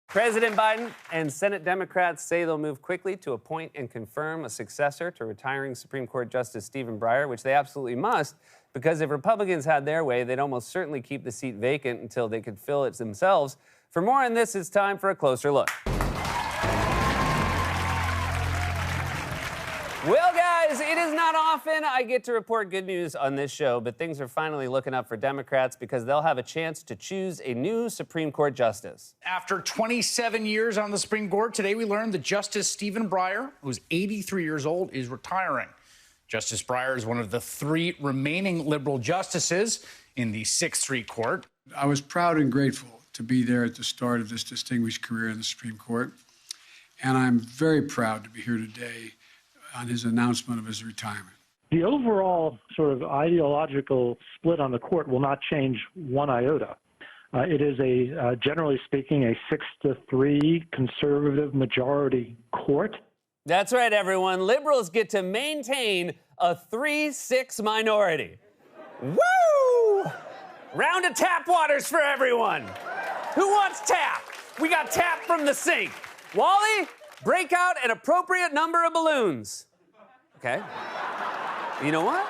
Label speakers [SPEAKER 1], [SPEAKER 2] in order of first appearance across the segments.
[SPEAKER 1] President Biden and Senate Democrats say they'll move quickly to appoint and confirm a successor to retiring Supreme Court Justice Stephen Breyer, which they absolutely must, because if Republicans had their way, they'd almost certainly keep the seat vacant until they could fill it themselves. For more on this, it's time for a closer look. Well, guys, it is not often I get to report good news on this show, but things are finally looking up for Democrats because they'll have a chance to choose a new Supreme Court justice.
[SPEAKER 2] After 27 years on the Supreme Court, today we learned that Justice Stephen Breyer, who's 83 years old, is retiring. Justice Breyer is one of the 3 remaining liberal justices in the 6th Street Court.
[SPEAKER 3] I was proud and grateful to be there at the start of this distinguished career in the Supreme Court, and I'm very proud to be here today on his announcement of his retirement.
[SPEAKER 4] The overall sort of ideological split on the court will not change one iota. It is generally speaking, a 6-3 conservative majority court.
[SPEAKER 1] That's right, everyone. Liberals get to maintain a 3-6 minority. Woo! Round of tap waters for everyone. Who wants tap? We got tap from the sink. Wally, break out an appropriate number of balloons. Okay. You know what?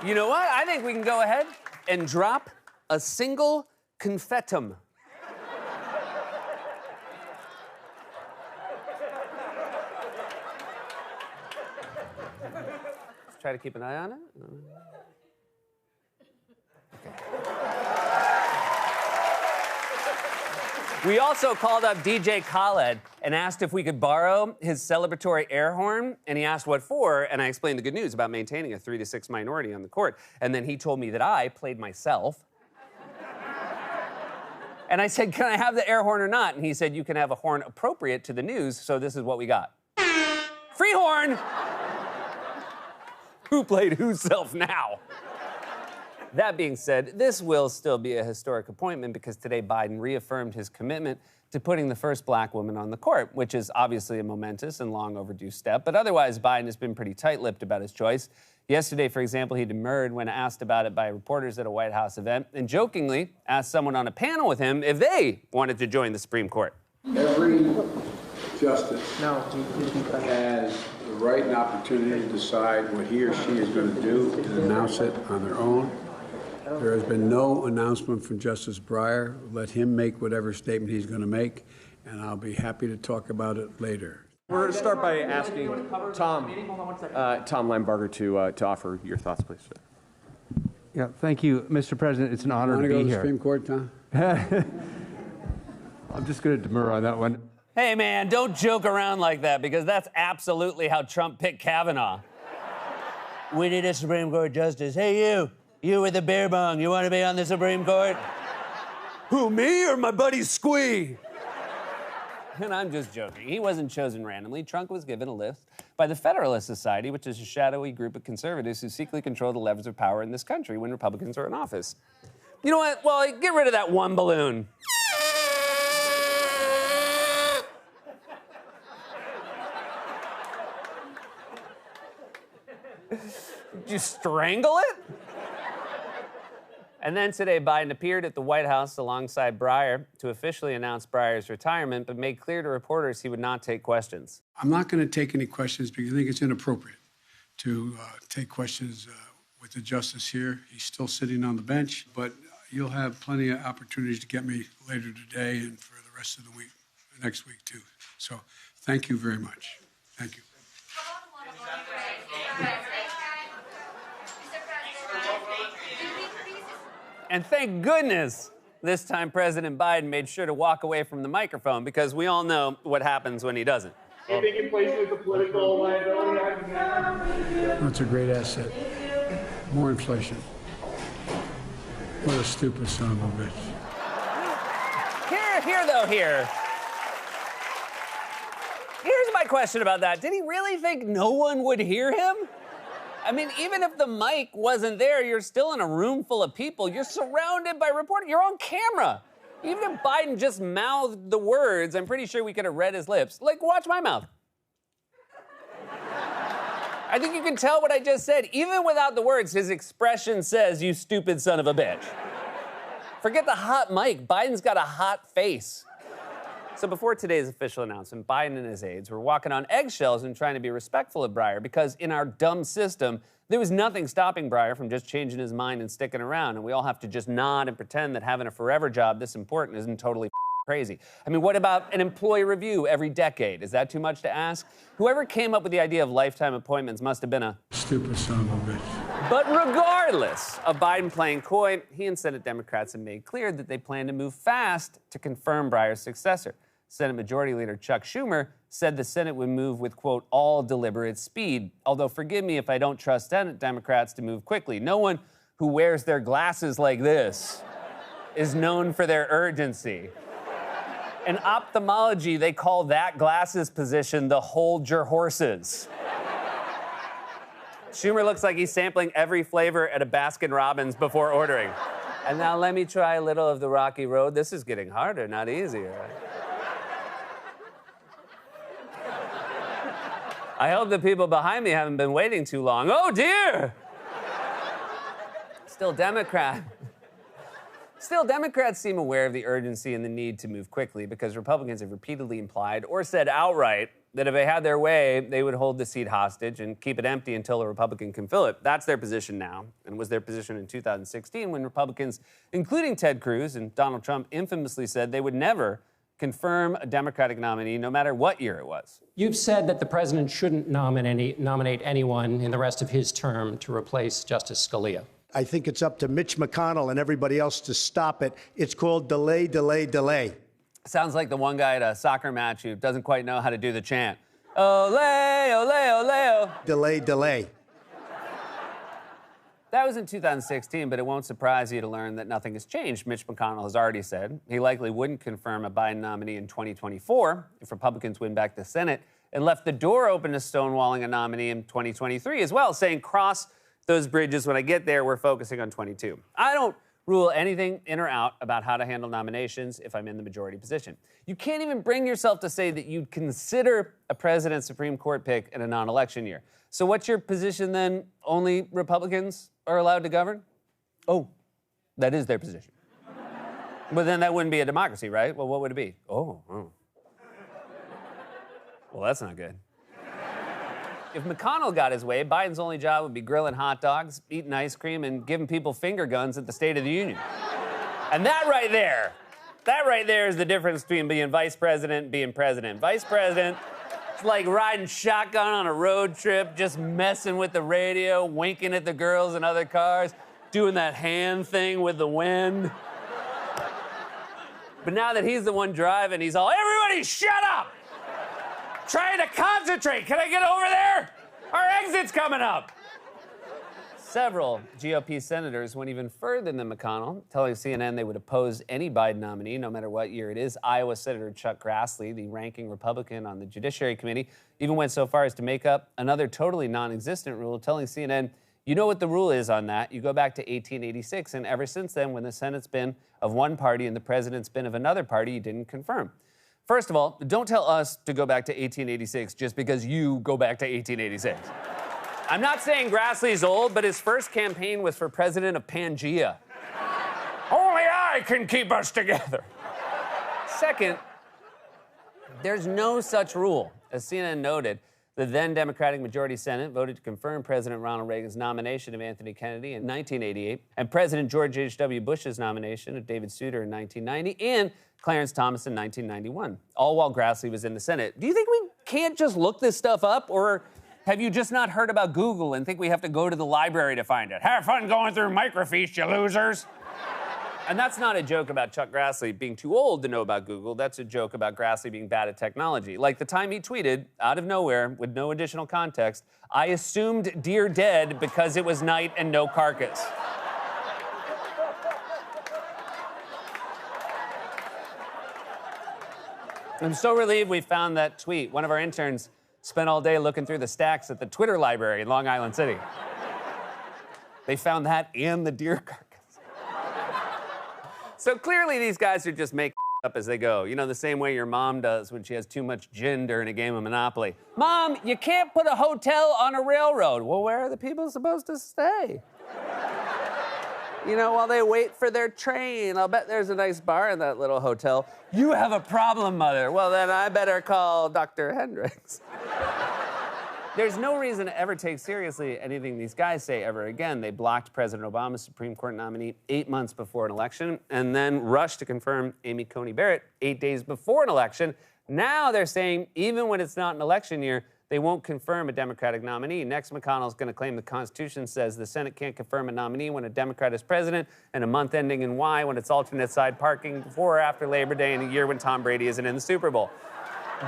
[SPEAKER 1] I think we can go ahead and drop a single confetum. Let's try to keep an eye on it. We also called up DJ Khaled and asked if we could borrow his celebratory air horn, and he asked what for, and I explained the good news about maintaining a 3-6 minority on the court. And then he told me that I played myself. And I said, can I have the air horn or not? And he said, you can have a horn appropriate to the news, so this is what we got. Free horn! Who played whose self now? That being said, this will still be a historic appointment because today Biden reaffirmed his commitment to putting the first black woman on the court, which is obviously a momentous and long overdue step. But otherwise, Biden has been pretty tight-lipped about his choice. Yesterday, for example, he demurred when asked about it by reporters at a White House event and jokingly asked someone on a panel with him if they wanted to join the Supreme Court.
[SPEAKER 3] Every justice has the right and opportunity to decide what he or she is going to do and announce it on their own. There has been no announcement from Justice Breyer. Let him make whatever statement he's going to make, and I'll be happy to talk about it later.
[SPEAKER 5] We're going to start by asking Tom Linebarger to offer your thoughts, please, sir.
[SPEAKER 6] Yeah, thank you, Mr. President. It's an honor to be here.
[SPEAKER 3] Want to go to the Supreme Court, Tom?
[SPEAKER 6] I'm just going to demur on that one.
[SPEAKER 1] Hey, man, don't joke around like that because that's absolutely how Trump picked Kavanaugh. We need a Supreme Court justice. Hey, you with the beer bong, you want to be on the Supreme Court? Who, me or my buddy Squee? And I'm just joking. He wasn't chosen randomly. Trump was given a list by the Federalist Society, which is a shadowy group of conservatives who secretly control the levers of power in this country when Republicans are in office. You know what? Well, get rid of that one balloon. Did you strangle it? And then today, Biden appeared at the White House alongside Breyer to officially announce Breyer's retirement, but made clear to reporters he would not take questions.
[SPEAKER 3] I'm not going to take any questions because I think it's inappropriate to take questions with the justice here. He's still sitting on the bench, but you'll have plenty of opportunities to get me later today and for the rest of the week, next week too. So thank you very much. Thank you.
[SPEAKER 1] And thank goodness this time President Biden made sure to walk away from the microphone because we all know what happens when he doesn't.
[SPEAKER 7] You think it plays with the political liability?
[SPEAKER 3] That's a great asset. More inflation. What a stupid son of a bitch.
[SPEAKER 1] Here. Here's my question about that. Did he really think no one would hear him? I mean, even if the mic wasn't there, you're still in a room full of people. You're surrounded by reporters. You're on camera. Even if Biden just mouthed the words, I'm pretty sure we could have read his lips. Like, watch my mouth. I think you can tell what I just said. Even without the words, his expression says, you stupid son of a bitch. Forget the hot mic. Biden's got a hot face. So before today's official announcement, Biden and his aides were walking on eggshells and trying to be respectful of Breyer because in our dumb system, there was nothing stopping Breyer from just changing his mind and sticking around, and we all have to just nod and pretend that having a forever job this important isn't totally crazy. I mean, what about an employee review every decade? Is that too much to ask? Whoever came up with the idea of lifetime appointments must have been a
[SPEAKER 3] Stupid son of a bitch.
[SPEAKER 1] But regardless of Biden playing coy, he and Senate Democrats have made clear that they plan to move fast to confirm Breyer's successor. Senate Majority Leader Chuck Schumer said the Senate would move with, quote, all deliberate speed. Although, forgive me if I don't trust Senate Democrats to move quickly. No one who wears their glasses like this is known for their urgency. In ophthalmology, they call that glasses position the hold your horses. Schumer looks like he's sampling every flavor at a Baskin-Robbins before ordering. And now let me try a little of the Rocky Road. This is getting harder, not easier. I hope the people behind me haven't been waiting too long. Oh, dear! Still, Democrats seem aware of the urgency and the need to move quickly because Republicans have repeatedly implied or said outright that if they had their way, they would hold the seat hostage and keep it empty until a Republican can fill it. That's their position now, and was their position in 2016 when Republicans, including Ted Cruz and Donald Trump, infamously said they would never confirm a Democratic nominee no matter what year it was.
[SPEAKER 8] You've said that the president shouldn't nominate anyone in the rest of his term to replace Justice Scalia.
[SPEAKER 9] I think it's up to Mitch McConnell and everybody else to stop it. It's called delay, delay, delay.
[SPEAKER 1] Sounds like the one guy at a soccer match who doesn't quite know how to do the chant. Ole, ole, ole, ole.
[SPEAKER 9] Delay, delay.
[SPEAKER 1] That was in 2016, but it won't surprise you to learn that nothing has changed. Mitch McConnell has already said he likely wouldn't confirm a Biden nominee in 2024 if Republicans win back the Senate, and left the door open to stonewalling a nominee in 2023 as well, saying cross those bridges when I get there, we're focusing on 22. I don't rule anything in or out about how to handle nominations if I'm in the majority position. You can't even bring yourself to say that you'd consider a president's Supreme Court pick in a non-election year. So what's your position then? Only Republicans are allowed to govern? Oh, that is their position. But then that wouldn't be a democracy, right? Well, what would it be? Oh. Well, that's not good. If McConnell got his way, Biden's only job would be grilling hot dogs, eating ice cream, and giving people finger guns at the State of the Union. And that right there is the difference between being vice president and being president. Vice president, it's like riding shotgun on a road trip, just messing with the radio, winking at the girls in other cars, doing that hand thing with the wind. But now that he's the one driving, he's all, everybody shut up! Trying to concentrate. Can I get over there? Our exit's coming up. Several GOP senators went even further than McConnell, telling CNN they would oppose any Biden nominee, no matter what year it is. Iowa Senator Chuck Grassley, the ranking Republican on the Judiciary Committee, even went so far as to make up another totally non-existent rule, telling CNN, you know what the rule is on that. You go back to 1886, and ever since then, when the Senate's been of one party and the president's been of another party, you didn't confirm. First of all, don't tell us to go back to 1886 just because you go back to 1886. I'm not saying Grassley's old, but his first campaign was for president of Pangea. Only I can keep us together. Second, there's no such rule. As CNN noted, the then Democratic majority Senate voted to confirm President Ronald Reagan's nomination of Anthony Kennedy in 1988 and President George H.W. Bush's nomination of David Souter in 1990 and Clarence Thomas in 1991, all while Grassley was in the Senate. Do you think we can't just look this stuff up, or have you just not heard about Google and think we have to go to the library to find it? Have fun going through microfiche, you losers. And that's not a joke about Chuck Grassley being too old to know about Google. That's a joke about Grassley being bad at technology. Like the time he tweeted, out of nowhere, with no additional context, I assumed dear dead because it was night and no carcass. I'm so relieved we found that tweet. One of our interns spent all day looking through the stacks at the Twitter library in Long Island City. They found that and the deer carcass. So clearly these guys are just making up as they go. You know, the same way your mom does when she has too much gin during a game of Monopoly. Mom, you can't put a hotel on a railroad. Well, where are the people supposed to stay? You know, while they wait for their train. I'll bet there's a nice bar in that little hotel. You have a problem, Mother. Well, then I better call Dr. Hendricks. There's no reason to ever take seriously anything these guys say ever again. They blocked President Obama's Supreme Court nominee 8 months before an election and then rushed to confirm Amy Coney Barrett 8 days before an election. Now they're saying even when it's not an election year, they won't confirm a Democratic nominee. Next, McConnell's going to claim the Constitution says the Senate can't confirm a nominee when a Democrat is president, and a month ending in Y when it's alternate side parking before or after Labor Day, and a year when Tom Brady isn't in the Super Bowl.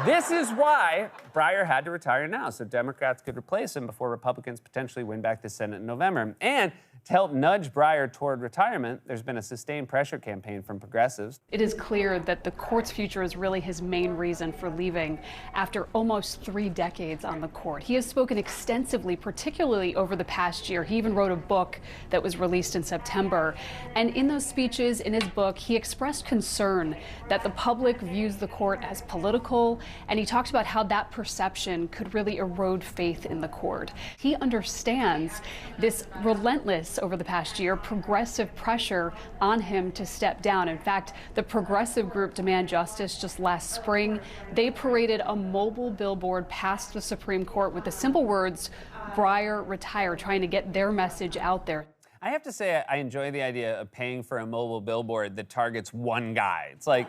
[SPEAKER 1] This is why Breyer had to retire now, so Democrats could replace him before Republicans potentially win back the Senate in November. And to help nudge Breyer toward retirement, there's been a sustained pressure campaign from progressives.
[SPEAKER 10] It is clear that the court's future is really his main reason for leaving after almost 3 decades on the court. He has spoken extensively, particularly over the past year. He even wrote a book that was released in September. And in those speeches, in his book, he expressed concern that the public views the court as political, and he talked about how that perception could really erode faith in the court. He understands this relentless, over the past year, progressive pressure on him to step down. In fact, the progressive group Demand Justice just last spring, they paraded a mobile billboard past the Supreme Court with the simple words, "Breyer, retire," trying to get their message out there.
[SPEAKER 1] I have to say, I enjoy the idea of paying for a mobile billboard that targets one guy. It's like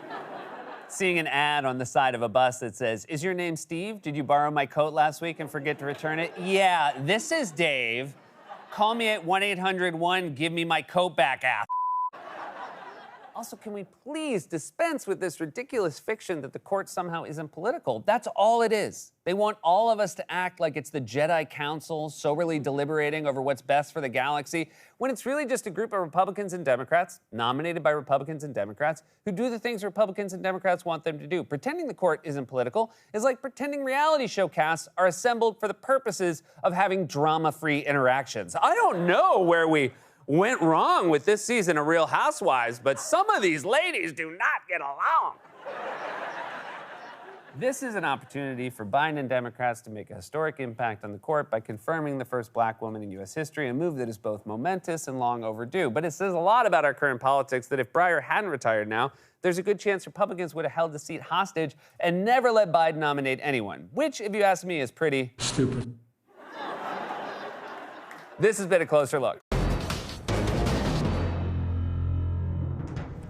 [SPEAKER 1] seeing an ad on the side of a bus that says, "Is your name Steve? Did you borrow my coat last week and forget to return it?" "Yeah, this is Dave. Call me at 1-800-1, give me my coat back, ass." Also, can we please dispense with this ridiculous fiction that the court somehow isn't political? That's all it is. They want all of us to act like it's the Jedi Council soberly deliberating over what's best for the galaxy, when it's really just a group of Republicans and Democrats, nominated by Republicans and Democrats, who do the things Republicans and Democrats want them to do. Pretending the court isn't political is like pretending reality show casts are assembled for the purposes of having drama-free interactions. I don't know where we went wrong with this season of Real Housewives, but some of these ladies do not get along. This is an opportunity for Biden and Democrats to make a historic impact on the court by confirming the first black woman in U.S. history, a move that is both momentous and long overdue. But it says a lot about our current politics that if Breyer hadn't retired now, there's a good chance Republicans would have held the seat hostage and never let Biden nominate anyone, which, if you ask me, is pretty
[SPEAKER 3] Stupid.
[SPEAKER 1] This has been A Closer Look.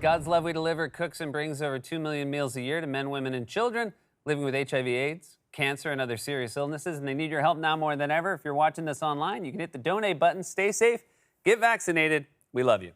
[SPEAKER 1] God's Love We Deliver cooks and brings over 2 million meals a year to men, women, and children living with HIV/AIDS, cancer, and other serious illnesses, and they need your help now more than ever. If you're watching this online, you can hit the donate button. Stay safe, get vaccinated. We love you.